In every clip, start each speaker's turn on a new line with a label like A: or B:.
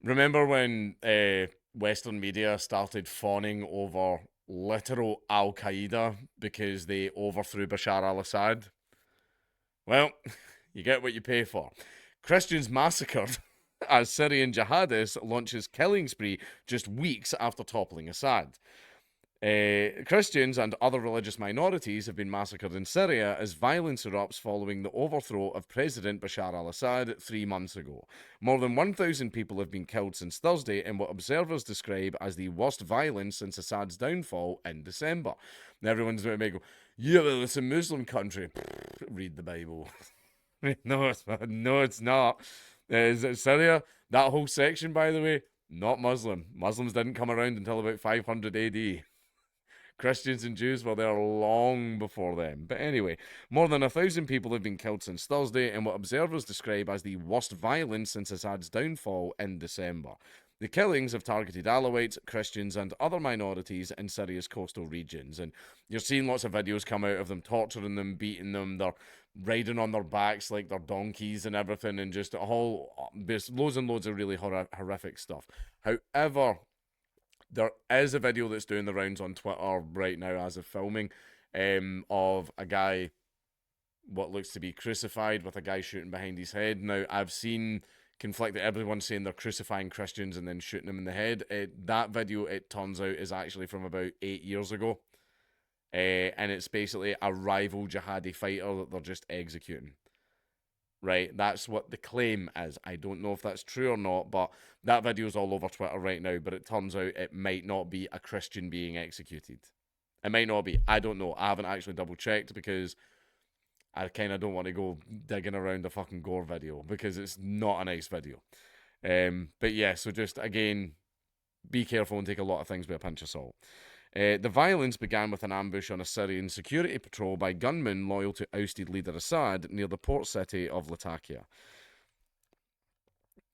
A: Remember when Western media started fawning over literal Al Qaeda because they overthrew Bashar al Assad? Well, you get what you pay for. Christians massacred as Syrian jihadists launches killing spree just weeks after toppling Assad. Christians and other religious minorities have been massacred in Syria as violence erupts following the overthrow of President Bashar al Assad 3 months ago. More than 1,000 people have been killed since Thursday in what observers describe as the worst violence since Assad's downfall in December. And everyone's going to go, yeah, well, it's a Muslim country. Read the Bible. No, it's not. Is it Syria? That whole section, by the way, not Muslim. Muslims didn't come around until about 500 AD. Christians and Jews were there long before them. But anyway, more than 1,000 people have been killed since Thursday in what observers describe as the worst violence since Assad's downfall in December. The killings have targeted Alawites, Christians, and other minorities in Syria's coastal regions. And you're seeing lots of videos come out of them torturing them, beating them. They're riding on their backs like they're donkeys and everything, and just a whole. There's loads and loads of really horrific stuff. However, there is a video that's doing the rounds on Twitter right now as of filming, of a guy, what looks to be crucified, with a guy shooting behind his head. Now, I've seen conflicted everyone saying they're crucifying Christians and then shooting them in the head. That video, it turns out, is actually from about 8 years ago. And it's basically a rival jihadi fighter that they're just executing. Right, that's what the claim is. I don't know if that's true or not, but that video's all over Twitter right now. But it turns out it might not be a Christian being executed. It might not be. I don't know. I haven't actually double checked because I kind of don't want to go digging around a fucking gore video because it's not a nice video. But yeah, so just again, be careful and take a lot of things with a pinch of salt. The violence began with an ambush on a Syrian security patrol by gunmen loyal to ousted leader Assad near the port city of Latakia.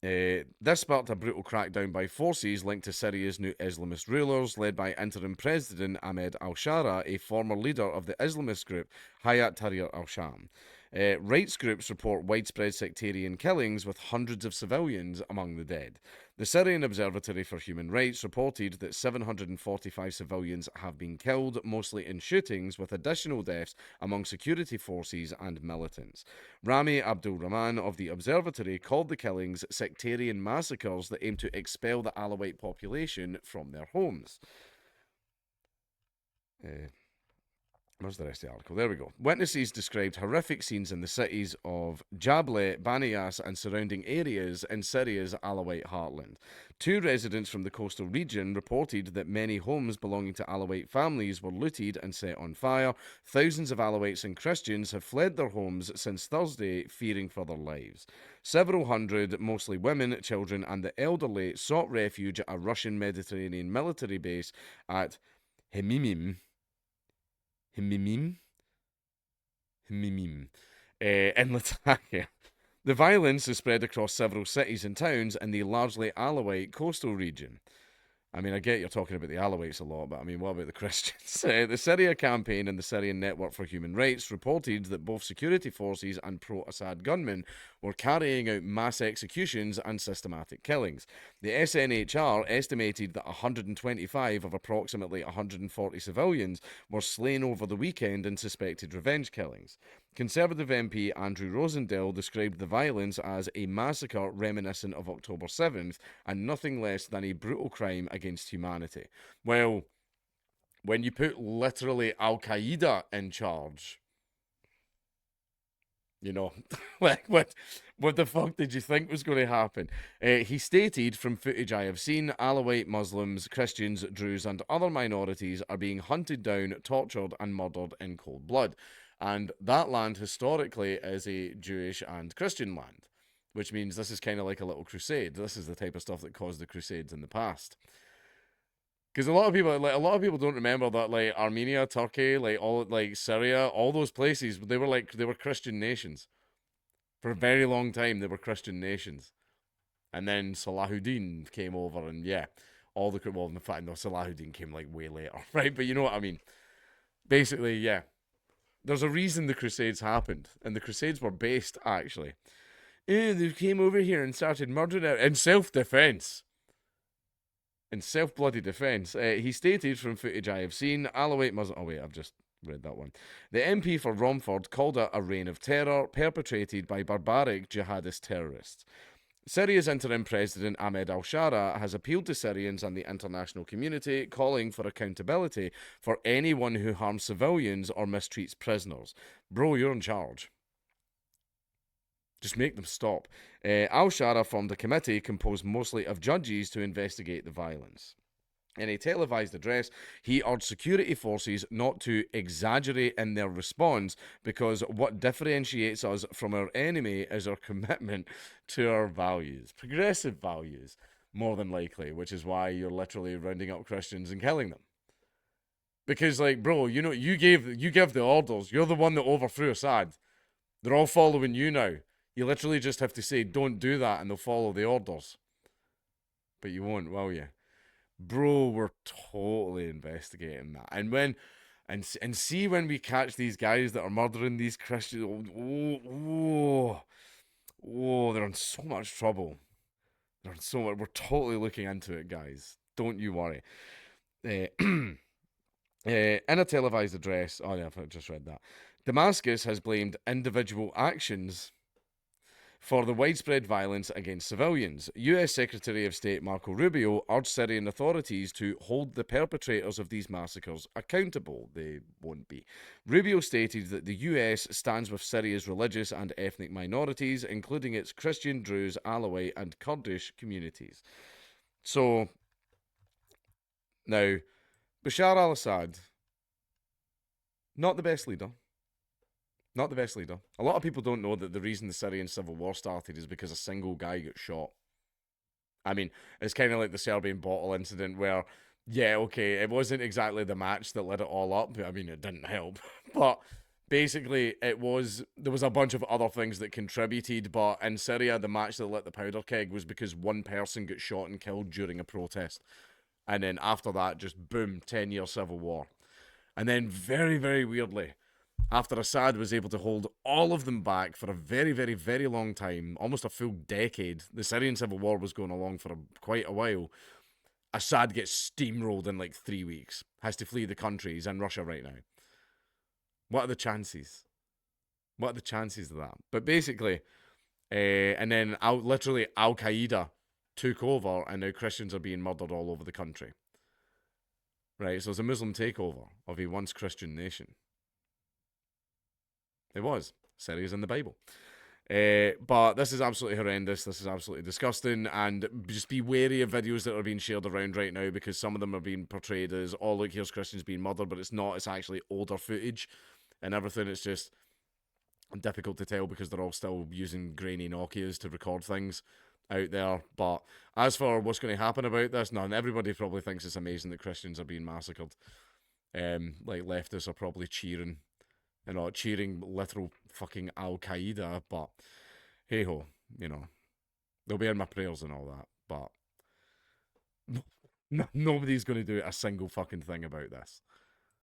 A: This sparked a brutal crackdown by forces linked to Syria's new Islamist rulers, led by interim President Ahmed al Shara, a former leader of the Islamist group Hayat Tahrir al Sham. Rights groups report widespread sectarian killings with hundreds of civilians among the dead. The Syrian Observatory for Human Rights reported that 745 civilians have been killed, mostly in shootings, with additional deaths among security forces and militants. Rami Abdul Rahman of the Observatory called the killings sectarian massacres that aim to expel the Alawite population from their homes. Where's the rest of the article? There we go. Witnesses described horrific scenes in the cities of Jable, Baniyas, and surrounding areas in Syria's Alawite heartland. Two residents from the coastal region reported that many homes belonging to Alawite families were looted and set on fire. Thousands of Alawites and Christians have fled their homes since Thursday, fearing for their lives. Several hundred, mostly women, children, and the elderly, sought refuge at a Russian Mediterranean military base at Hemimim. Himimim? Himimim. In Latakia. The violence is spread across several cities and towns in the largely Alawite coastal region. I mean, I get you're talking about the Alawites a lot, but I mean, what about the Christians? The Syria Campaign and the Syrian Network for Human Rights reported that both security forces and pro Assad gunmen were carrying out mass executions and systematic killings. The SNHR estimated that 125 of approximately 140 civilians were slain over the weekend in suspected revenge killings. Conservative MP Andrew Rosendale described the violence as a massacre reminiscent of October 7th and nothing less than a brutal crime against humanity. Well, when you put literally Al Qaeda in charge, you know, like what the fuck did you think was going to happen? He stated, from footage I have seen, Alawite Muslims, Christians, Druze, and other minorities are being hunted down, tortured, and murdered in cold blood. And that land historically is a Jewish and Christian land, which means this is kind of like a little crusade. This is the type of stuff that caused the crusades in the past. Because a lot of people don't remember that, like, Armenia, Turkey, like all, like Syria, all those places, they were Christian nations for a very long time. They were Christian nations, and then Salahuddin came over, and yeah, well, in fact, no, Salahuddin came like way later, right? But you know what I mean. Basically, yeah, there's a reason the Crusades happened, and the Crusades were based actually They came over here and started murdering it in self-defense. In self-bloody defense, he stated from footage I have seen, Alawite Muslim. Oh wait, I've just read that one. The MP for Romford called it a reign of terror perpetrated by barbaric jihadist terrorists. Syria's interim president Ahmed al-Shara has appealed to Syrians and the international community, calling for accountability for anyone who harms civilians or mistreats prisoners. Bro, you're in charge. Just make them stop. Al-Shara formed a committee composed mostly of judges to investigate the violence. In a televised address, he urged security forces not to exaggerate in their response because what differentiates us from our enemy is our commitment to our values, progressive values, more than likely, which is why you're literally rounding up Christians and killing them. Because, like, bro, you know, you give the orders. You're the one that overthrew Assad. They're all following you now. You literally just have to say, don't do that, and they'll follow the orders. But you won't, will you? Bro, we're totally investigating that. And see when we catch these guys that are murdering these Christians. They're in so much trouble. They're in so much. We're totally looking into it, guys. Don't you worry. In a televised address, oh yeah, I just read that. Damascus has blamed individual actions for the widespread violence against civilians. US Secretary of State Marco Rubio urged Syrian authorities to hold the perpetrators of these massacres accountable. They won't be. Rubio stated that the US stands with Syria's religious and ethnic minorities, including its Christian, Druze, Alawite, and Kurdish communities. So, now, Bashar al-Assad, not the best leader. Not the best leader. A lot of people don't know that the reason the Syrian civil war started is because a single guy got shot. I mean, it's kind of like the Serbian bottle incident where, yeah, okay, it wasn't exactly the match that lit it all up. I mean, it didn't help. But basically, there was a bunch of other things that contributed. But in Syria, the match that lit the powder keg was because one person got shot and killed during a protest. And then after that, just boom, 10-year civil war. And then very, very weirdly, after Assad was able to hold all of them back for a very, very, very long time, almost a full decade, the Syrian civil war was going along for quite a while. Assad gets steamrolled in like 3 weeks, has to flee the country. He's in Russia right now. What are the chances? What are the chances of that? But basically, and then literally Al Qaeda took over, and now Christians are being murdered all over the country. Right, so it's a Muslim takeover of a once Christian nation. It was. Syria's in the Bible. But this is absolutely horrendous. This is absolutely disgusting. And just be wary of videos that are being shared around right now because some of them are being portrayed as, oh, look, here's Christians being murdered, but it's not. It's actually older footage and everything. It's just difficult to tell because they're all still using grainy Nokias to record things out there. But as for what's going to happen about this, none. Everybody probably thinks it's amazing that Christians are being massacred. Like leftists are probably cheering literal fucking Al Qaeda, but hey ho, they'll be in my prayers and all that, but nobody's going to do a single fucking thing about this.